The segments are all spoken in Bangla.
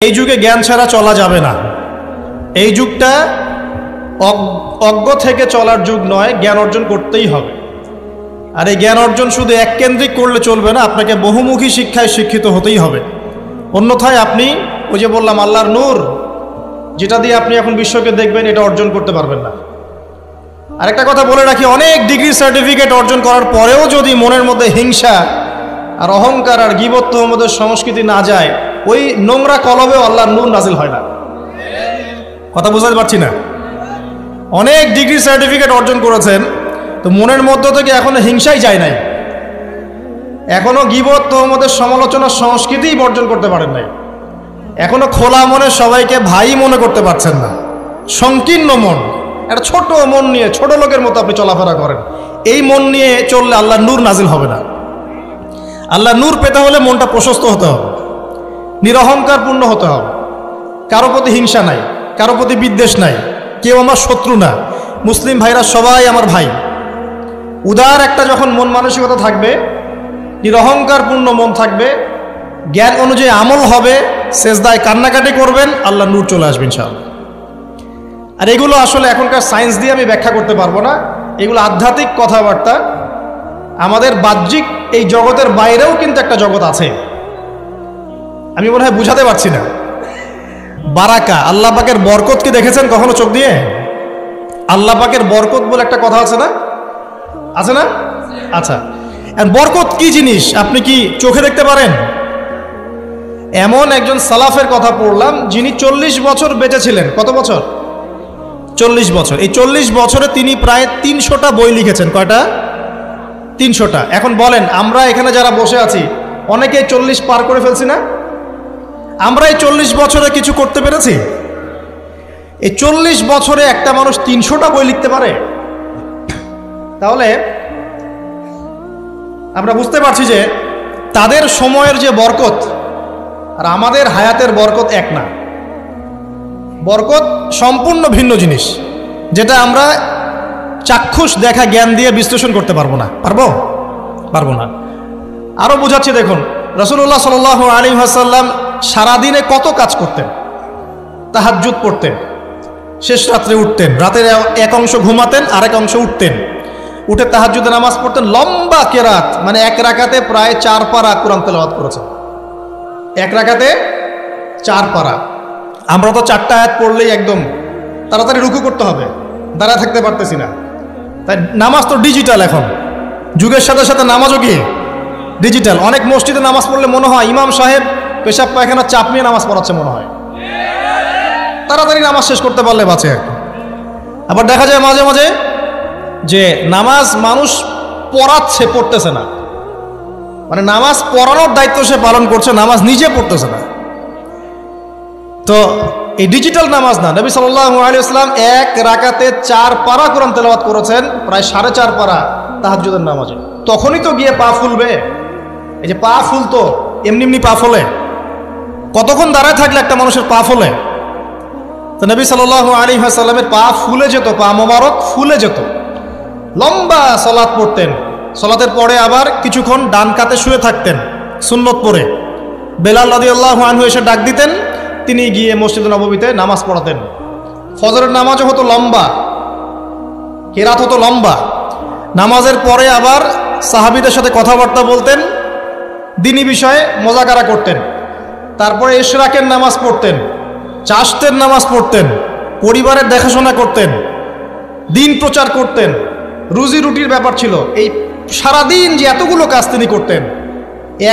এই যুগে জ্ঞান ছাড়া চলা যাবে না। এই যুগটা অজ্ঞ থেকে চলার যুগ নয়, জ্ঞান অর্জন করতেই হবে। আর এই জ্ঞান অর্জন শুধু এককেন্দ্রিক করলে চলবে না, আপনাকে বহুমুখী শিক্ষায় শিক্ষিত হতেই হবে। অন্যথায় আপনি ওই যে বললাম আল্লাহর নূর, যেটা দিয়ে আপনি এখন বিশ্বকে দেখবেন, এটা অর্জন করতে পারবেন না। আরেকটা কথা বলে রাখি, অনেক ডিগ্রি সার্টিফিকেট অর্জন করার পরেও যদি মনের মধ্যে হিংসা আর অহংকার আর গীবত তোহমতের সংস্কৃতি না যায়, ওই নোংরা কলবেও আল্লাহর নূর নাজিল হয় না। কথা বুঝতে পারছি না? অনেক ডিগ্রি সার্টিফিকেট অর্জন করেছেন, তো মনের মধ্য থেকে এখনো হিংসাই যায় নাই, এখনো গীবত তোহমতের সমালোচনার সংস্কৃতিই বর্জন করতে পারেন নাই, এখনো খোলা মনে সবাইকে ভাই মনে করতে পারছেন না। সংকীর্ণ মন, একটা ছোট মন নিয়ে ছোট লোকের মতো আপনি চলাফেরা করেন। এই মন নিয়ে চললে আল্লাহর নূর নাজিল হবে না। আল্লাহর নূর পেতে হলে মনটা প্রশস্ত হতে হবে, নিরহংকার পূর্ণ হতে হবে, কারো প্রতি হিংসা নাই, কারো প্রতি বিদ্বেষ নাই, কেউ আমার শত্রু না, মুসলিম ভাইরা সবাই আমার ভাই। উদার একটা যখন মন মানসিকতা থাকবে, নিরহংকার পূর্ণ মন থাকবে, জ্ঞান অনুযায়ী আমল হবে, সেজদায় কান্নাকাটি করবেন, আল্লাহর নূর চলে আসবে ইনশাআল্লাহ। আর এগুলো আসলে এখনকার সায়েন্স দিয়ে আমি ব্যাখ্যা করতে পারবো না, এগুলো আধ্যাত্মিক কথাবার্তা। আমাদের বাহ্যিক এই জগতের বাইরেও কিন্তু একটা জগৎ আছে, আমি মনে হয় বুঝাতে পারছি না। বারাকা, আল্লাহ পাকের বরকত কি দেখেছেন কখনো চোখ দিয়ে? আল্লাহ পাকের বরকত বলে একটা কথা আছে না? আছে না? আচ্ছা, বরকত কি জিনিস আপনি কি চোখে দেখতে পারেন? এমন একজন সালাফের কথা পড়লাম, যিনি 40 বছর বেঁচে ছিলেন। কত বছর? 40 বছর। এই 40 বছরে তিনি প্রায় 300টা বই লিখেছেন। কয়টা? 300টা। এখন বলেন, আমরা এখানে যারা বসে আছি অনেকেই 40 পার করে ফেলছি না? আমরা এই 40 বছরে কিছু করতে পেরেছি? এই 40 বছরে একটা মানুষ 300টা বই লিখতে পারে? তাহলে আমরা বুঝতে পারছি যে তাদের সময়ের যে বরকত আর আমাদের হায়াতের বরকত এক না। বরকত সম্পূর্ণ ভিন্ন জিনিস, যেটা আমরা চাক্ষুষ দেখা জ্ঞান দিয়ে বিশ্লেষণ করতে পারবো না। পারবো না। আরো বোঝাচ্ছি, দেখুন, রাসূলুল্লাহ সাল্লাল্লাহু আলাইহি ওয়াসাল্লাম সারাদিনে কত কাজ করতেন। তাহাজ্জুদ পড়তেন, শেষ রাত্রে উঠতেন, রাতের এক অংশ ঘুমাতেন, আরেক অংশ উঠতেন, উঠে তাহাজ্জুদের নামাজ পড়তেন, লম্বা কেরাত, মানে এক রাকাতে প্রায় 4 পারা কোরআন তেলাওয়াত করেছেন। এক রাকাতে 4 পারা। আমরা তো 4টা আয়াত পড়লেই একদম তাড়াতাড়ি রুকু করতে হবে, দাঁড়ায় থাকতে পারতেছি না। তাই নামাজ তো ডিজিটাল, এখন যুগের সাথে সাথে নামাজও কি ডিজিটাল। অনেক মসজিদে নামাজ পড়লে মনে হয় ইমাম সাহেব পেশাব পায়খানা চাপ নিয়ে নামাজ পড়াচ্ছে মনে হয়। তাড়াতাড়ি নামাজ শেষ করতে পারলে বাঁচে। আবার দেখা যায় মাঝে মাঝে যে নামাজ মানুষ পড়াচ্ছে, পড়তেছে না, মানে নামাজ পড়ানোর দায়িত্ব সে পালন করছে, নামাজ নিজে পড়তেছে না। তো এই ডিজিটাল নামাজ না। নবী সাল্লাল্লাহু আলাইহি ওয়াসাল্লাম এক রাকাতে 4 পারা কোরআন তেলাওয়াত করেছেন, প্রায় 4.5 পারা তাহাজ্জুদের নামাজে। তখনই তো গিয়ে পা ফুলবে। এই যে পা ফুলতো, এমনি এমনি পা ফোলে? কতক্ষণ দাঁড়ায় থাকলে একটা মানুষের পা ফোলে? তো নবী সাল্লাল্লাহু আলাইহি ওয়াসাল্লামের পা ফুলে যেত, পা মোবারক ফুলে যেত। লম্বা সালাত পড়তেন, সালাতের পরে আবার কিছুক্ষণ ডান কাতে শুয়ে থাকতেন সুন্নত পড়ে। বেলাল রাদিয়াল্লাহু আনহু এসে ডাক দিতেন, তিনি গিয়ে মসজিদে নববীতে নামাজ পড়াতেন। ফজরের নামাজও হতো লম্বা, কেরাত হতো লম্বা। নামাজের পরে আবার সাহাবীদের সাথে কথাবার্তা বলতেন, দ্বীনি বিষয়ে মোজাকারা করতেন। তারপরে ইশরাকের নামাজ পড়তেন, চাশতের নামাজ পড়তেন, পরিবারের দেখাশোনা করতেন, দিন প্রচার করতেন, রুজি রুটির ব্যাপার ছিল। এই সারাদিন যে এতগুলো কাজ তিনি করতেন,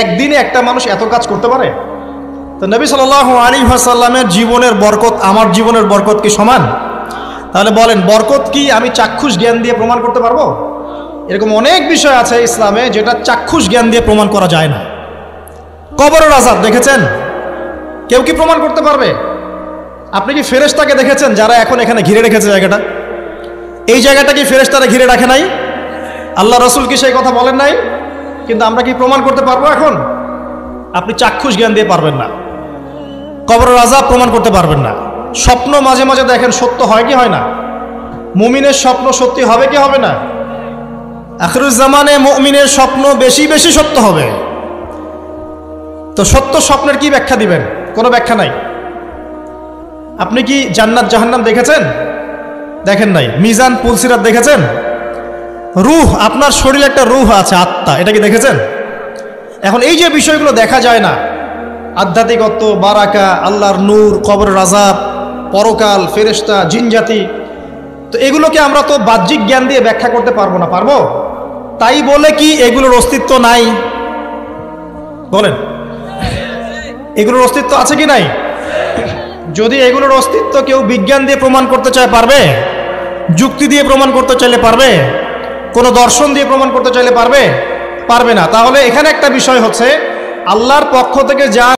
একদিনে একটা মানুষ এত কাজ করতে পারে? তো নবী সাল্লাল্লাহু আলাইহি ওয়াসাল্লামের জীবনের বরকত আমার জীবনের বরকত কি সমান? তাহলে বলেন, বরকত কি আমি চাক্ষুষ জ্ঞান দিয়ে প্রমাণ করতে পারবো? এরকম অনেক বিষয় আছে ইসলামে যেটা চাক্ষুষ জ্ঞান দিয়ে প্রমাণ করা যায় না। কবরের আযাব দেখেছেন? কেউ কি প্রমাণ করতে পারবে? আপনি কি ফেরেশতাকে দেখেছেন যারা এখন এখানে ঘিরে রেখেছে জায়গাটা? এই জায়গাটা কি ফেরেশতারা ঘিরে রাখে নাই? আল্লাহ রাসূল কি সেই কথা বলেন নাই? কিন্তু আমরা কি প্রমাণ করতে পারবো এখন? আপনি চাক্ষুষ জ্ঞান দিয়ে পারবেন না। কবরের আযাব প্রমাণ করতে পারবেন না। স্বপ্ন মাঝে মাঝে দেখেন, সত্য হয় কি হয় না? মুমিনের স্বপ্ন সত্যি হবে কি হবে না? আখিরুজ জামানে মুমিনের স্বপ্ন বেশি বেশি সত্য হবে। তো সত্য স্বপ্নের কি ব্যাখ্যা দিবেন? কোনো ব্যাখ্যা নাই। আপনি কি জান্নাত জাহান্নাম দেখেছেন? দেখেন নাই। মিজান পুলসিরাত দেখেছেন? রূহ, আপনার শরীরে একটা রূহ আছে, আত্মা, এটা কি দেখেছেন? এখন এই যে বিষয়গুলো দেখা যায় না, আধ্যাত্মিকত্ব, বারাকা, আল্লাহর নূর, কবরের আযাব, পরকাল, ফেরেশতা, জিনজাতি, তো এগুলোকে আমরা তো বাহ্যিক জ্ঞান দিয়ে ব্যাখ্যা করতে পারবো না, পারবো? তাই বলে কি এগুলোর অস্তিত্ব নাই? বলেন, এগুলোর অস্তিত্ব আছে কি নাই? যদি এগুলোর অস্তিত্ব কেউ বিজ্ঞান দিয়ে প্রমাণ করতে চায়, পারবে? যুক্তি দিয়ে প্রমাণ করতে চাইলে পারবে? কোনো দর্শন দিয়ে প্রমাণ করতে চাইলে পারবে? পারবে না। তাহলে এখানে একটা বিষয় হচ্ছে, আল্লাহর পক্ষ থেকে যা